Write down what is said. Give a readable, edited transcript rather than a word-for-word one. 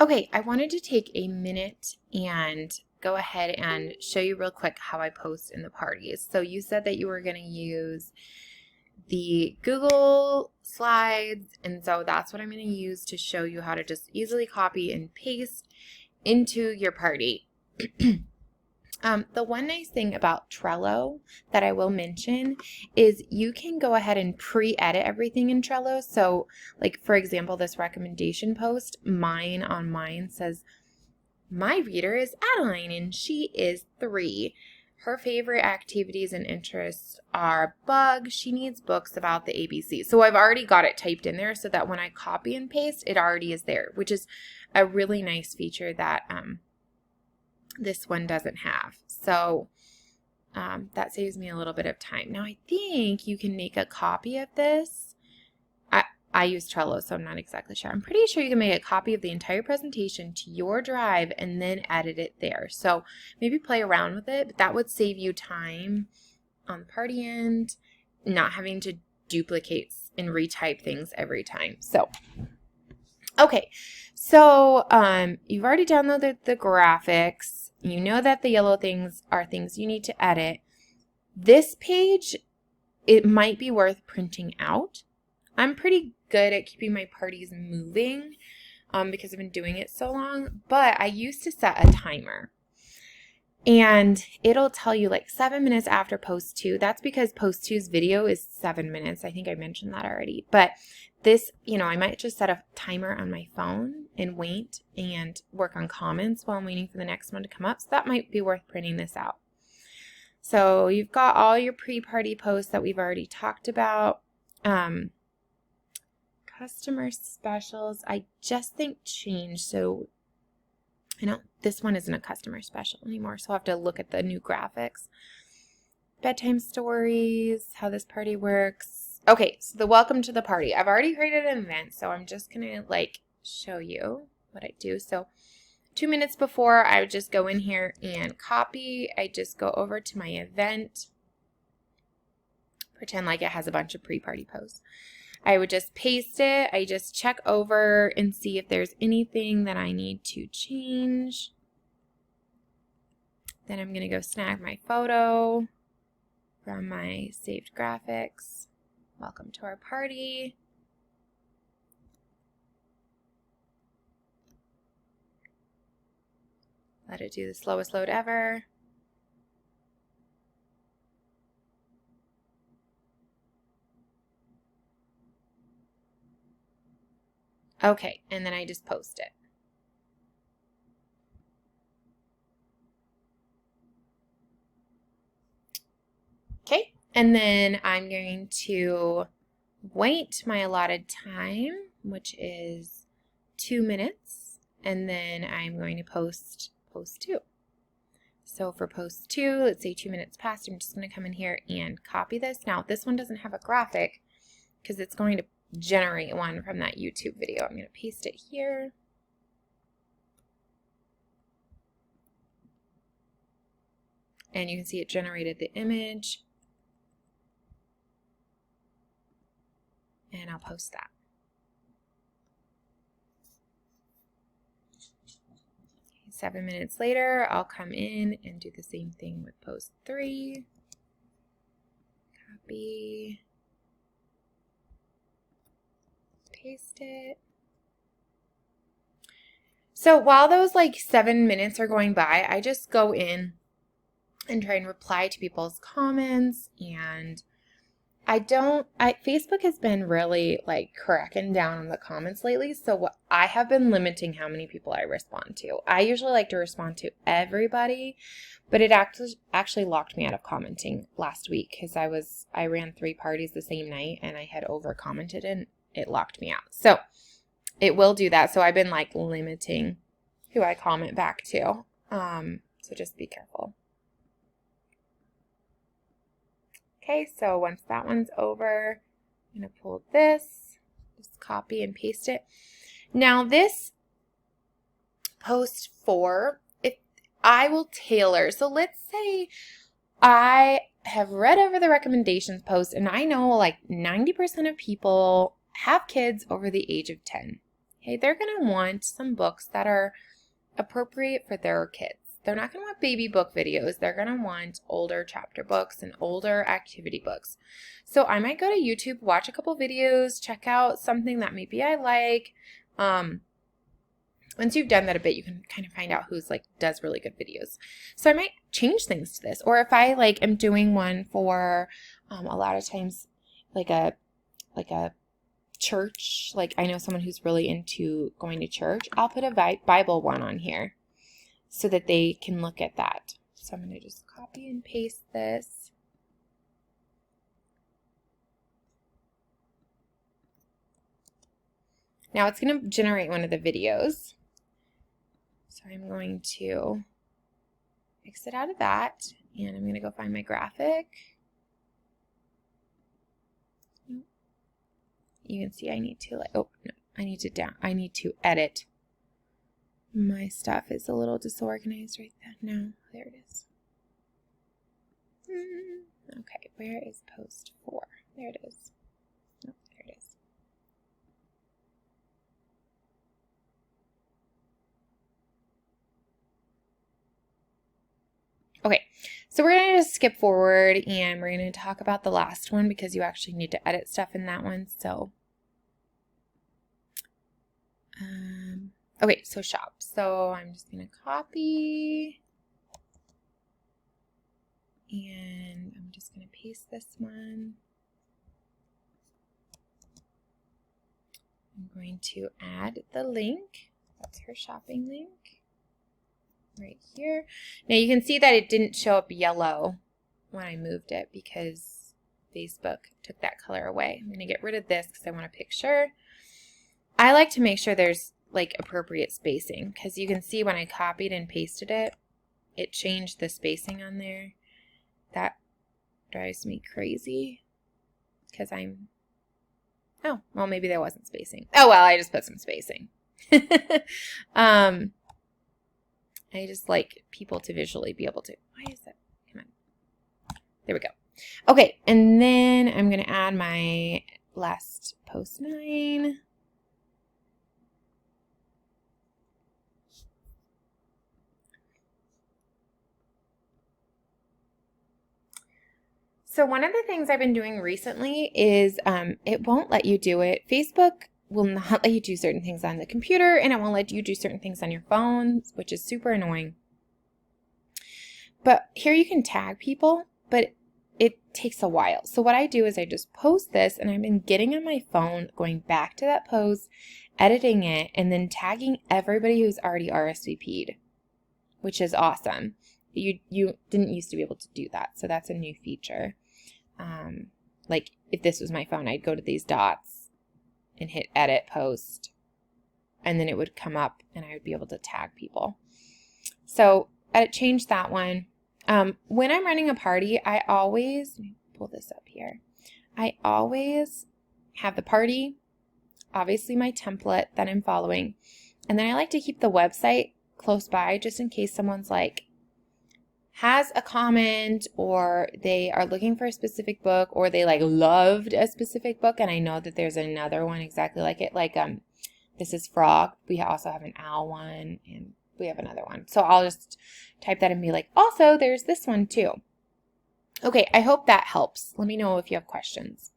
Okay, I wanted to take a minute and go ahead and show you real quick how I post in the parties. So you said that you were going to use the Google Slides, and so that's what I'm going to use to show you how to just easily copy and paste into your party. The one nice thing about Trello that I will mention is you can go ahead and pre-edit everything in Trello. So like, for example, this recommendation post, mine says, my reader is Adeline and she is 3. Her favorite activities and interests are bugs. She needs books about the ABC. So I've already got it typed in there so that when I copy and paste, it already is there, which is a really nice feature that this one doesn't have. So that saves me a little bit of time. Now I think you can make a copy of this. I use Trello, so I'm not exactly sure. I'm pretty sure you can make a copy of the entire presentation to your drive and then edit it there. So maybe play around with it, but that would save you time on the party end, not having to duplicate and retype things every time. So, okay. So you've already downloaded the graphics. You know that the yellow things are things you need to edit. This page, it might be worth printing out. I'm pretty good at keeping my parties moving because I've been doing it so long, but I used to set a timer. And it'll tell you like 7 minutes after post 2. That's because post 2's video is 7 minutes. I think I mentioned that already. But this, I might just set a timer on my phone and wait and work on comments while I'm waiting for the next one to come up. So that might be worth printing this out. So you've got all your pre-party posts that we've already talked about. Customer specials, I just think changed. So I know this one isn't a customer special anymore, so I'll have to look at the new graphics. Bedtime stories, how this party works. Okay, so the welcome to the party. I've already created an event, so I'm just gonna show you what I do. So 2 minutes before, I would just go in here and copy. I just go over to my event, pretend like it has a bunch of pre-party posts. I would just paste it. I just check over and see if there's anything that I need to change. Then I'm going to go snag my photo from my saved graphics. Welcome to our party. Let it do the slowest load ever. Okay, and then I just post it. Okay, and then I'm going to wait my allotted time, which is 2 minutes, and then I'm going to post 2. So for post 2, let's say 2 minutes passed, I'm just going to come in here and copy this. Now, this one doesn't have a graphic because it's going to generate one from that YouTube video. I'm going to paste it here. And you can see it generated the image. And I'll post that. 7 minutes later, I'll come in and do the same thing with post 3. Copy. Paste it. So while those 7 minutes are going by, I just go in and try and reply to people's comments, and Facebook has been really cracking down on the comments lately, so I have been limiting how many people I respond to. I usually like to respond to everybody, but it actually locked me out of commenting last week because I ran 3 parties the same night and I had over commented and it locked me out. So it will do that. So I've been limiting who I comment back to. So just be careful. Okay, so once that one's over, I'm going to pull this, just copy and paste it. Now this post 4, I will tailor. So let's say I have read over the recommendations post and I know 90% of people have kids over the age of 10. Okay, they're going to want some books that are appropriate for their kids. They're not going to want baby book videos. They're going to want older chapter books and older activity books. So I might go to YouTube, watch a couple videos, check out something that maybe I like. Once you've done that a bit, you can kind of find out who's like does really good videos. So I might change things to this. Or if I like am doing one for a lot of times like a church, like I know someone who's really into going to church, I'll put a Bible one on here so that they can look at that. So I'm going to just copy and paste this. Now it's going to generate one of the videos. So I'm going to exit out of that, and I'm going to go find my graphic. You can see I need to I need to edit. My stuff is a little disorganized right now. There it is. Okay, where is post 4? There it is. Oh, there it is. Okay, so we're going to skip forward and we're going to talk about the last one because you actually need to edit stuff in that one. So, okay, so shop. So I'm just going to copy and I'm just going to paste this one. I'm going to add the link. That's her shopping link. Right here. Now you can see that it didn't show up yellow when I moved it because Facebook took that color away. I'm going to get rid of this because I want a picture. I like to make sure there's like appropriate spacing because you can see when I copied and pasted it, it changed the spacing on there. That drives me crazy because oh, well, maybe there wasn't spacing. Oh, well, I just put some spacing. I just like people to visually be able to. Why is that? Come on. There we go. Okay, and then I'm going to add my last post 9. So one of the things I've been doing recently is it won't let you do it. Facebook will not let you do certain things on the computer, and it won't let you do certain things on your phone, which is super annoying. But here you can tag people, but it takes a while. So what I do is I just post this, and I've been getting on my phone, going back to that post, editing it, and then tagging everybody who's already RSVP'd, which is awesome. You didn't used to be able to do that, so that's a new feature. Like if this was my phone, I'd go to these dots and hit edit post, and then it would come up and I would be able to tag people. So I changed that one. When I'm running a party, let me pull this up here. I always have the party, obviously my template that I'm following, and then I like to keep the website close by just in case someone's like has a comment or they are looking for a specific book or they like loved a specific book and I know that there's another one exactly like it. Like this is Frog. We also have an owl one and we have another one. So I'll just type that and be like, also there's this one too. Okay, I hope that helps. Let me know if you have questions.